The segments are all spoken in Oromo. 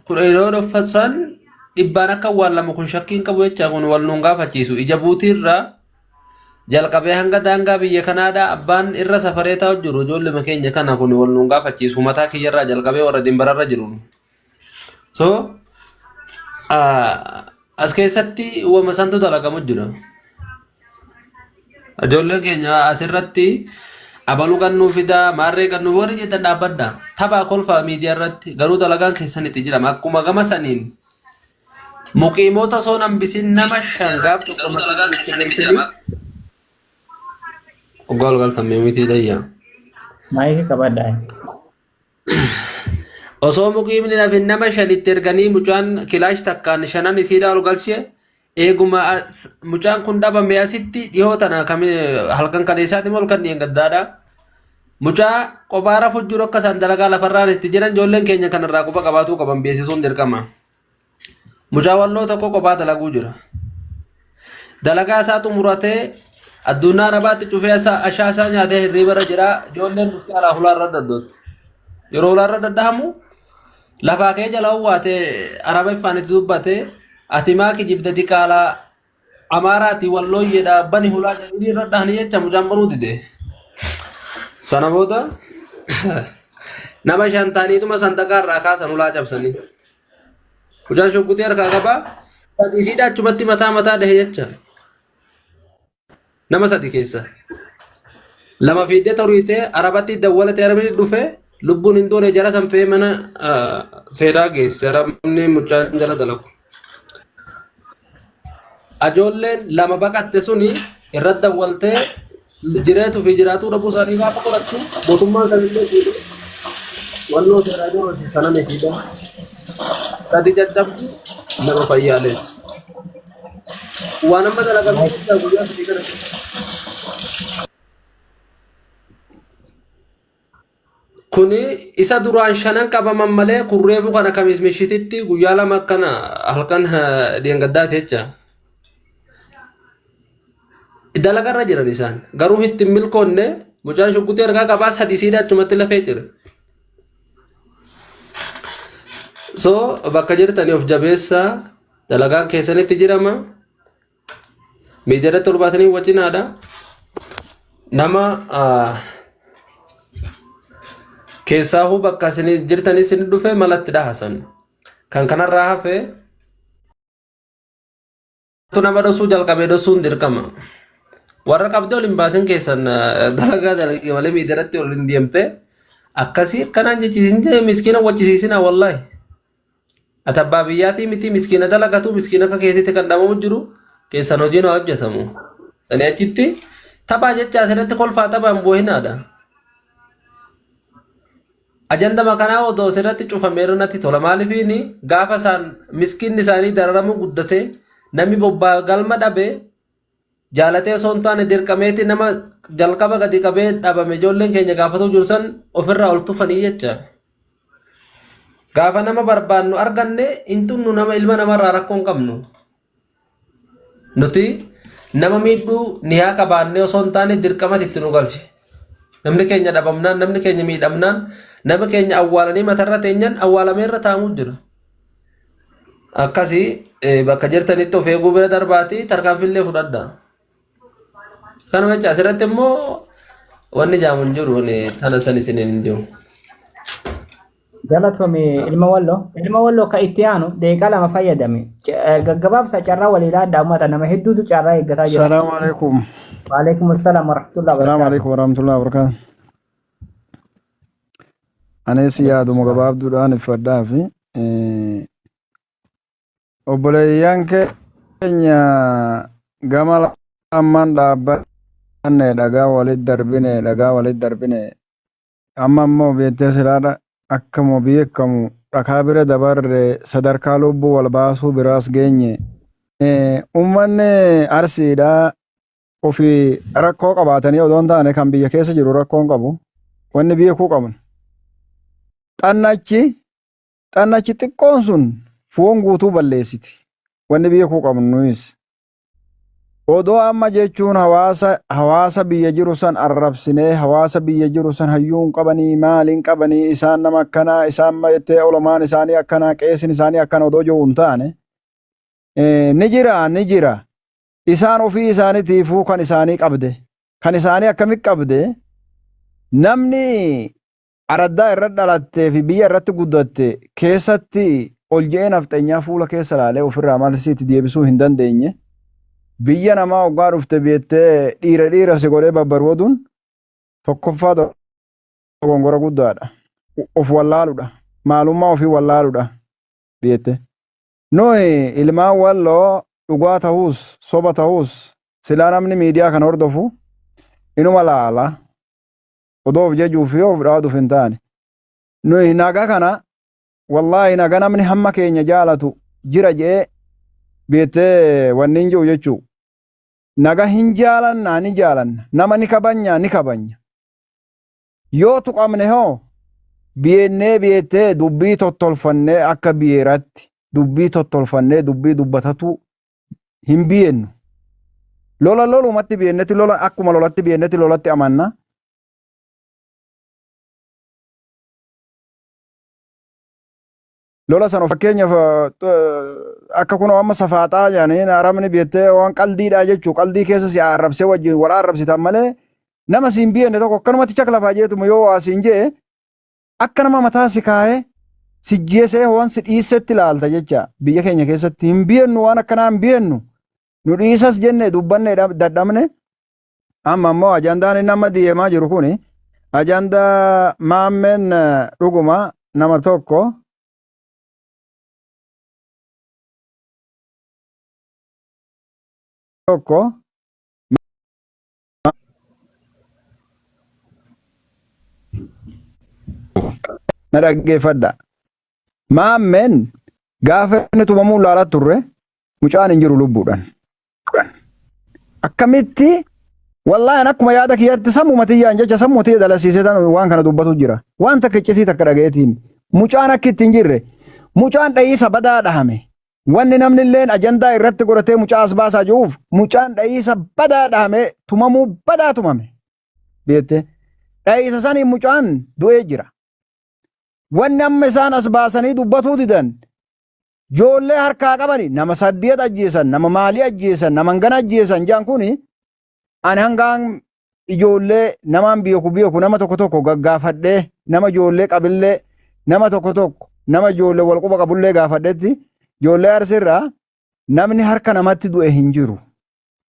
Yeroo dhoffasan dhibbaan akka awwaalamu kun shakkiin qabu jecha kun wal nuun gaafachiisu. Ija buutiirraa jalqabee hanga daangaa biyya kanaadhaa abbaan irra safaree taa'u jiru ijoolluma keenya kana kun wal nuun gaafachiisu mataa kiyyarraa jalqabee warra dimbararra jiru. So as keessatti uumama santu dalagamu jira. Ijoolleen keenya asirratti abaluu gannuu fidaa maarree gannuu warri jettan dhaabbadha. Taphaa kolfaa miidiyaa irratti garuu dalagaan keessanitti jirama. Akkuma gama saniin muqiimoota osoo nambisin nama shangaaf garuu dalagaan keessanitti jirama. Oggal galfamee miti dayya. Maayikii qabadhaa. Osoo muqiimni nafin nama shanitti erganii mucaan kilaash takkaan shanan isiidhaa ol galchee eeguma mucaan kun dhabame asitti dhihoo tana halkan kaleessaati ol kanneen gaddaadha. Mucaa qobaara fujjuru akka isaan dalagaa lafarraan itti jiran ijoolleen keenya kanarraa quba qabaatuu qaban beeksisuun dirqama. Mucaa walloo tokko qophaa dalaguu jira. Dalagaa isaatu muratee addunyaa arabaatti cufee ashaasaa nyaatee hirriibarra jira. Ijoolleen dhuftee alaa hulaarra daddooti. Yeroo hulaarra daddahamu lafaa kee jala uwwaatee araba iffaanitti dubbatee ati maaki jibda diqaalaa amaaraati wallooyyeedha bani hulaa jedhanii irra dhahanii jecha mucaan baruu dide. Sana booda nama shantaaniituma santaqaa irraa kaasan hulaa cabsanii. Mucaan shugguxii harkaa qabaa isiidha achumatti mataa dhahe jecha. Nama sadi keessa. Lama fiiddee toriitee arabatti dawwalatee arabni dhufee lubbuun hin doone jara sanfee mana seedaa geesse arabni mucaan jala dalagu. Ajoolleen lama baqatte suni irratti dawwaltee jireetu fi jiraatuu dhabuu isaanii gaafa qoratu mootummaan sanillee fuudhe wannoo seeraa jiru sana ni fiida. Sadi caccabdu nama fayyaaleessu. Waan amma dalagamu guyyaa sadii kana. Kuni isa duraan shanan qabaman malee kurreefu kana kamis mishititti guyyaa lama akkana halkan dheengaddaati jecha. Dalagarra jiran isaan garuu itti milkoonne mucaan shugguxii harkaa qabaa sadii siidhaa achumatti lafee jira. So bakka jirtanii of jabeessaa dalagaan keessanitti jirama. Miidiyaarratti ol baatanii wajjinaadha. Nama keessaahu bakka isin jirtanii isin dhufe malatti dhahasan. Kan kanarraa hafe nama dhosuu jalqabee dhosuun dirqama. Warra qabdee ol hin baasin keessan dalagaa dalagee malee miidiyaarratti ol hin deemte akkasii akkanaan jechiisin miskiina wachisiisina wallaahi. Ati abbaa biyyaatii miti miskiina dalagatu miskiina akka keessatti kan dhamamu jiru keessan hojiin hojjetamu. Sani achitti taphaa jecha asirratti kolfaa taphaan boohinaadha. Ajandama kanaa odoo asirratti cufameera natti tola maaliifiini gaafa isaan miskiinni isaanii dararamu guddate namni bobbaa galma dhabe jaalatee osoo hin taane dirqameeti nama jalqaba gadi qabee dhabame ijoolleen keenya gaafatuu jiru san ofirraa ol tufanii jecha. Gaafa nama barbaannu arganne intunnu nama ilma namarraa rakkoo hin qabnu. Nuti nama miidhuu ni haa qabaannee osoo hin taane dirqamatti itti nu galche. Namni keenya dhabamnaan namni keenya miidhamnaan nama keenya awwaalanii matarra teenyan awwaalameerra taa'amuu jira. Akkasii bakka jirtanitti of eeguu bira darbaati tarkaanfillee fudhadha. Kanuma jecha asirratti immoo wanni jaamu hin jiru tana san isiniin hin jiru. Galatoomi ilma walloo ka itti aanu deeqaa lama fayyadame gaggabaabsa carraa waliilaa adda ummata nama hedduutu carraa eeggataa jira. Salaamu alaikum. Waalaikum assalaam warahmatullahi wabarakatuh. Salaamu alaikum warahmatullahi wabarakatuh. Anis yaaduma gabaabduudhaan iffadhaa fi obboleeyyan keenya gama ammaan dhaabbanne dhagaa walit darbine amma ammoo beektee silaadha akkuma beekamu dhakaa bira dabarre sadarkaa lubbuu wal baasuu biraas geenye ummanni arsiidha ofii rakkoo qabaatanii odoo hin taane kan biyya keessa jiru rakkoo hin qabu wanni beekuu qaban xannachi xiqqoon sun foon guutuu balleessiti wanni beekuu qabnu nuyis Odoo amma jechuun hawaasa biyya jiru san arrabsinee hawaasa biyya jiru san hayyuun qabanii maaliin qabanii isaan nama akkanaa isaan jettee olomaan isaanii akkanaa qeesin isaanii akkana odoo jiru hin taane ni jira isaan ofii isaaniitiifuu kan isaanii qabde kan isaanii akkamitti qabde namni araddaa irra dhalattee fi biyya irratti guddatte keessatti ol je'ee nafteenyaa fuula keessa laalee ofirraa malsiitti deebisuu hin dandeenye. Biyya namaa waggaa dhufte beettee dhiira si godhee babbarooduun tokkoffaa dogongora guddaadha. Of wallaaluudha. Maalummaa ofii wallaaluudha beette. Nuyi ilmaan walloo dhugaa ta'uus soba ta'uus silaa namni miidiyaa kan hordofu inuma laala. Odoo of jejuu fi of dhaaduuf hin taane. Nuyi nagaa kana wallaahi nagaa namni hamma keenya jaalatu jira jee beettee wanni hin jiru jechuu. Naga hin jaalanna ni jaalanna nama ni kabanya yoo tuqamne hoo biyeennee biyettee dubbii tottolfannee akka biyeeratti dubbii tottolfannee dubbii dubbatatu hin biyeennu lolumatti biyeennetti lola akkuma lolatti biyeennetti lolatti amanna lola san fakkeenyaaf akka kunoo amma safaaxaa jedhanii aramni beettee waan qaldiidha jechuu qaldii keessa si arrabsee wajjin wal arrabsitan malee nama siin biyeenne tokko akkanumatti chaklafaa jeetuma yoo waa siin jee akka nama mataa si kaa'ee si jeesee waan si dhiisetti ilaalta jecha biyya keenya keessatti hin biyennu waan akkanaa hin biyennu nu dhiisas jenne dubbanne dadhabne amma ammoo ajandaan inni amma deemaa jiru kun ajandaa maammeen dhuguma nama tokko na dhaggeeffadha. Maammeen gaafa inni tumamuu ilaalaa turre mucaan hin jiru lubbuudhaan. Akkamitti wallaahi akkuma yaada kiyyaatti sammuma tiyyaan jecha sammuma tiyya dalasiisee waan kana dubbatu jira. Waan takka iccitii takka dhagayeetiin mucaan akka itti hin jirre mucaan dhayiisa badaa dhahame. Wanni namni illeen ajandaa irratti godhatee mucaa as baasaa jiruuf mucaan dhayiisa badaa dhahame tumamuu badaa tumame. Beette dhayiisa sanii mucaan du'ee jira. Wanni amma isaan as baasanii dubbatuu didan joollee harkaa qabani nama 8 ajjeesan nama maalii ajjeesan nama hangana ajjeesan jaan kuni ani hangaan ijoollee namaan beeku nama tokko gaggaafadhee nama ijoollee qabillee nama tokko nama ijoollee wal quba qabullee gaafadhetti ijoollee arsirraa namni harka namatti du'e hin jiru.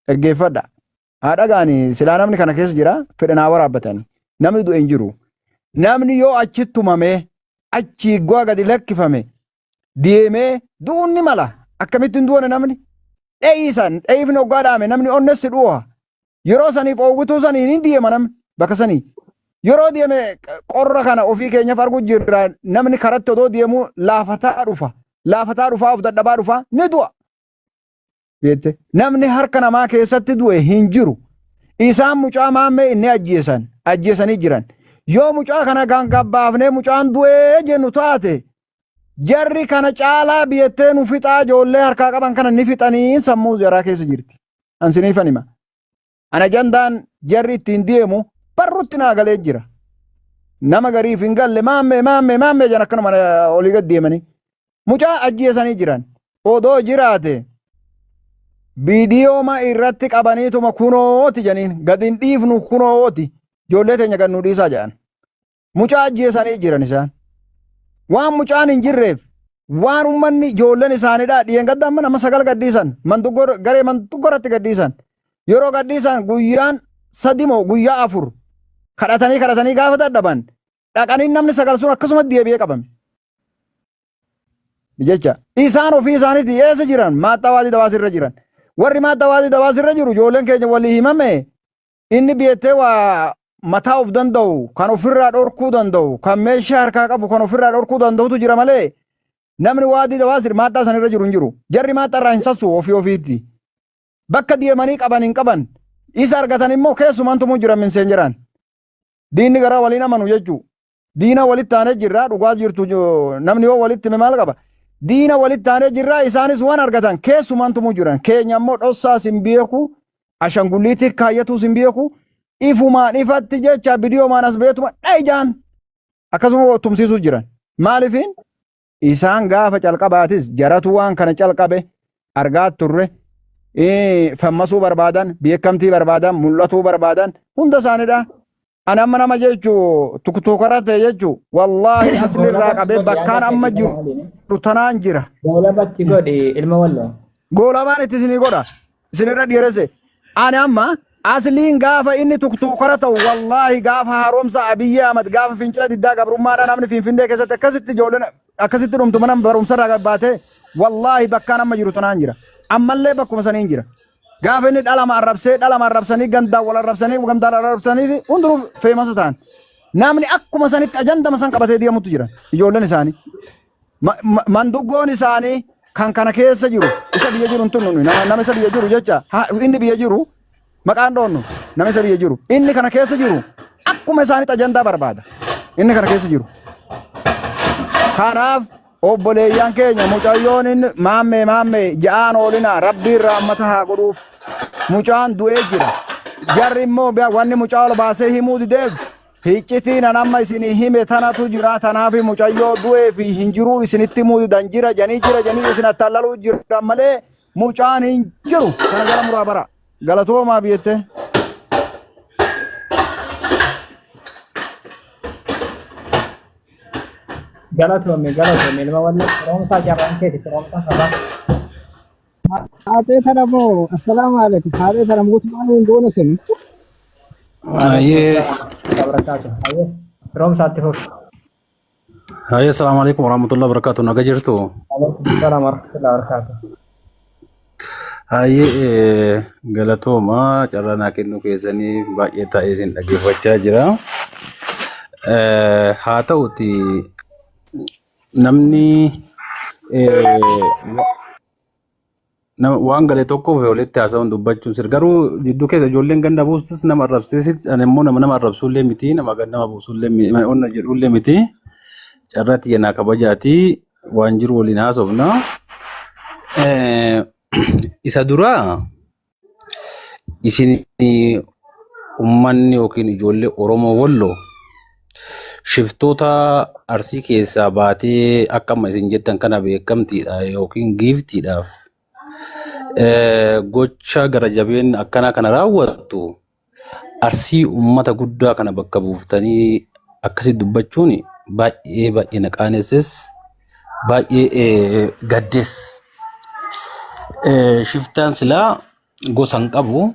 Dhaggeeffadha. Haadha gaanii silaa namni kana keessa jira fedhanaa waraabbatanii namni du'e hin jiru. Namni yoo achitti tumamee achi gwaa gadi lakkifame deemee du'uun mala akkamittiin du'one namni dheeyifni hoggaa dhaame namni onnessi dhu'a yeroo saniif oowwituu sanii ni deema namni bakka sanii yeroo deeme qorra kana ofii keenyaaf arguu jirra namni karatti odoo deemuu laafataa dhufaa of dadhabaa dhufaa ni du'a. Beette namni harka namaa keessatti du'e hin jiru isaan mucaa maammee inni ajjeesanii jiran. Yoo mucaa kana gangabbaafnee mucaan du'ee jennu taate jarri kana caalaa biyettee nu fixaa ijoollee harkaa qaban kana ni fixanii sammuu jaraa keessa jirti. Ansiniifan hima. Ana jandaan jarri ittiin deemu barrutti naa galee jira. Nama gariif hin galle maammee jan akkanuma olii gad deemanii. Mucaa ajjeesanii jiran. Odoo jiraate viidiyooma irratti qabaniituma kunooti janiin gad hin dhiifnu kunooti. Ijoollee teenya gad nu dhiisaa jedhan. Mucaa ajjeesanii jiran isaan. Waan mucaan hin jirreef waan ummanni ijoolleen isaaniidha dhiyeen gadda amma nama 9 gadhiisan garee mantuggoratti gadhiisan. Yeroo gadhiisan guyyaan 3 moo guyyaa 4 kadhatanii gaafa dadhaban dhaqanii namni 9 sun akkasumatti deebi'ee qabame. Jecha isaan ofii isaaniitii eessa jiran maaxxawaadii dawaasirra jiran. Warri maaxxawaadii dawaasirra jiru ijoolleen keenya walii himame inni biyettee waa mataa of danda'u kan ofirraa dhorkuu danda'u kan meeshaa harkaa qabu kan ofirraa dhorkuu danda'utu jira malee namni waadii dawaasir maaxxaa sanirra jiru hin jiru. Jarri maaxxarraa hin sassu ofiitti. Bakka deemanii qaban hin qaban isa argatan immoo keessumaan tumuu jiran minseen jiraan. Diinni garaa waliin amanu jechuu. Diina walitti taanee jirraa dhugaa jirtu namni yoo walitti maal qaba. Diina walitti taanee jirraa isaanis waan argatan keessumaan tumuu jiran. Keenya immoo dhossaas hin beeku ashangulliitii kaayyatu sin beeku ifumaan ifatti jecha bidiyoo maanas beetuma dhaijaan akkasuma tumsiisuu jiran maaliifin isaan gaafa calqabaatis jaratu waan kana calqabe argaa turre fammasuu barbaadan beekamtii barbaadan mul'atuu barbaadan hunda isaanidha. Ana amma nama jechuu tuktuukara ta'e jechuu wallaahi aslirraa qabee bakkaan amma jiru tanaan jira. Goolabatti godhi ilma walloo. Goolabaan itti isinii godha isinirra dhiiresse. Ani amma asliin gaafa inni tuktuukara ta'u wallaahi gaafa haaromsa Abiyyi Ahmad gaafa fincila diddaa gabrummaadhaa namni Finfinnee keessatti akkasitti ijoolleen akkasitti dhumtu mana barumsarraa baatee wallaahi bakkaan amma jiru tanaan jira. Ammallee bakkuma saniin jira. Gaafa inni dhalama arrabsanii gandaa wal arrabsanii hundinuu feemasa ta'an. Namni akkuma sanitti ajandama san qabatee deemutu jira ijoolleen isaanii. Manduggoon isaanii kan kana keessa jiru isa biyya jiru tunnu nama isa biyya jiru jecha inni biyya jiru maqaan dhoonnu nama isa biyya jiru inni kana keessa jiru akkuma isaanitti ajandaa barbaada inni kana keessa jiru. Kanaaf obboleeyyan keenya mucayyoon inni maammee ja'aan oolinaa rabbii irraa ammata haa godhuuf mucaan du'ee jira jarri immoo wanni mucaa ol baasee himuu dideef hiccitiin amma isinii hime tanatu jira tanaaf mucayyoo du'ee fi hin jiruu isinitti himuu didan jira janii isin attallaluu jira malee mucaan hin jiru kana jala muraa bara galatoomaa biyyette. Galatoome ilma walloo firoomsaa jarraan keeti firoomsaa sabaa. Haatee tana moo assalaamu alaikum haatee tana mootummaan hundoona sini. Barakaatu. Firoomsaatti fuuf. Assalamu alaikum warahmatullahi wabarakatuh. Naga jirtu. Assalamu warahmatullahi wabarakatuh. Galatooma carraa naa kennuu keessanii baay'ee taa'ee isin dhaggeeffachaa jira. Haa ta'uti namni waan galee tokkoof walitti haasa'uun dubbachuun sir garuu jidduu keessa ijoolleen ganda buustus nama arrabsiisit ani immoo nama arrabsuullee miti nama buusuullee onna jedhuullee miti carraatti yennaa kabajaati waan jiru waliin haasofna. Isa duraa isin ummanni yookiin ijoollee Oromoo Walloo shiftoota Arsii keessaa baatee akkama isin jettan kana beekamtiidha yookiin giiftiidhaaf gocha gara jabeen akkana kana raawwattu Arsii ummata guddaa kana bakka buuftanii akkasitti dubbachuun baay'ee naqaanesses baay'ee gaddes. Shiftaan silaa gosan qabu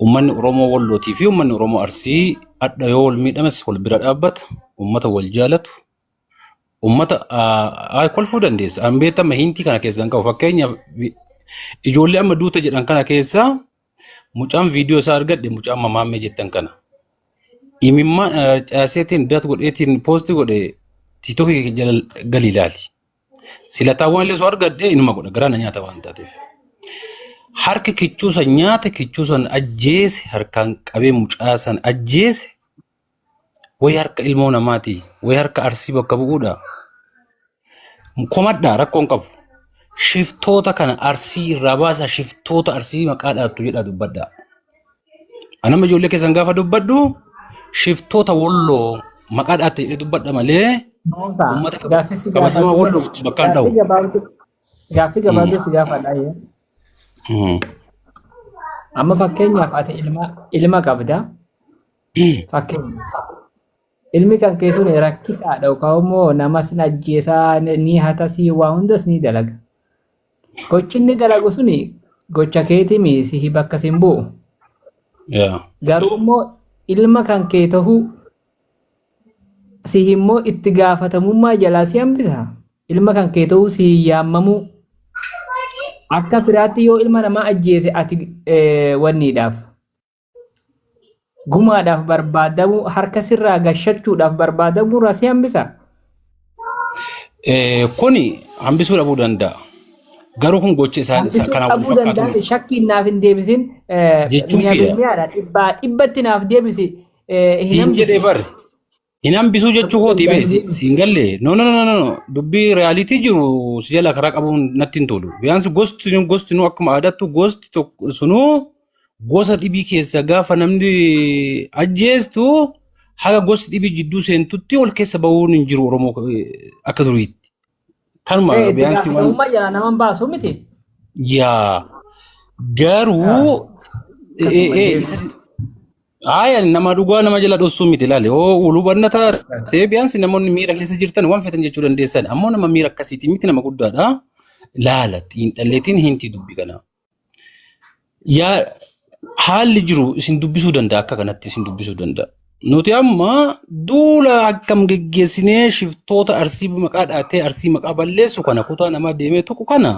ummanni Oromoo Wallootii fi ummanni Oromoo Arsii adda yoo wal miidhames wal bira dhaabbata ummata wal jaalatu ummata kolfuu dandeessa. An beekama hintii kana keessan qabu fakkeenyaaf ijoollee amma duuta jedhan kana keessa mucaan viidiyoo isaa argadhe mucaan mamaammee jettan kana imimma caaseetiin daat godheetiin poostii godhe tiitokii jala gali ilaali. Silataawwan illee soo argadhe inuma godha garaana nyaata waan taateef. Harki kichuusan nyaata kichuusan ajjeese harkaan qabee mucaa san ajjeese way harka ilmoo namaati way harka Arsii bakka bu'uudha. Komadhaa rakkoon qabu. Shiftoota kana Arsii irraa baasa shiftoota Arsii maqaa dhaattu jedha dubbadhaa. Anama ijoollee keessan gaafa dubbadhu shiftoota Walloo maqaa dhaatte jedhee dubbadha malee ummata kabajamaa Walloo bakka hin dha'u. Gaaffii gabaabduu si gaafadha. Amma fakkeenyaaf ati ilma qabda. Fakkeenyaaf ilmi kan keessuun rakkisaadha yookaan immoo namas ajjeesaa ni hatasii waa hundas ni dalaga. Gochi inni dalagu suni gocha keetii si bakka sin bu'u. Garuu immoo ilma kan kee ta'uu si immoo itti gaafatamummaa jalaa si hambisa. Ilma kan kee ta'uu si yaamamuu. Akka firaatti yoo ilma namaa ajjeese ati wanniidhaaf gumaadhaaf barbaadamu harka sirraa gashachuudhaaf barbaadamu irraa si hambisa. Kuni hambisuu dhabuu danda'a. Garuu kun gochi isaan kana wal fakkaatu. Shakkii naaf hin deebisin. Jechuun dhibbatti naaf deebisi. Hin jedhee barri. Hin hambisuu jechuu kooti beesi. Siin galle. No. Dubbii reyaalitii jiru si jala karaa qabuun natti hin tolu. Biyyaansi gosti nu akkuma aadattu gosti sunuu gosa dhibii keessa gaafa namni ajjeestu haga gosa dhibii jidduu seentutti ol keessa bahuun hin jiru Oromoo akka duriitti. Kanuma itti biyyaansi waan gaafatamummaa jala naman baasu miti. yaa garuu nama dhugaa nama jala dhossuu miti ilaale oo hubanna taatee biyyaansi namoonni miira keessa jirtan waan feetan jechuu dandeessan ammoo nama miira akkasiiti miti nama guddaadha laala xiinxalleetiin hinti dubbi kana. Yaa haalli jiru isin dubbisuu danda'a akka kanatti isin dubbisuu danda'a. Nuti amma duula akkam geggeessinee shiftoota arsii maqaa dhaatee arsii maqaa balleessu kana kutaa namaa deemee tokko kana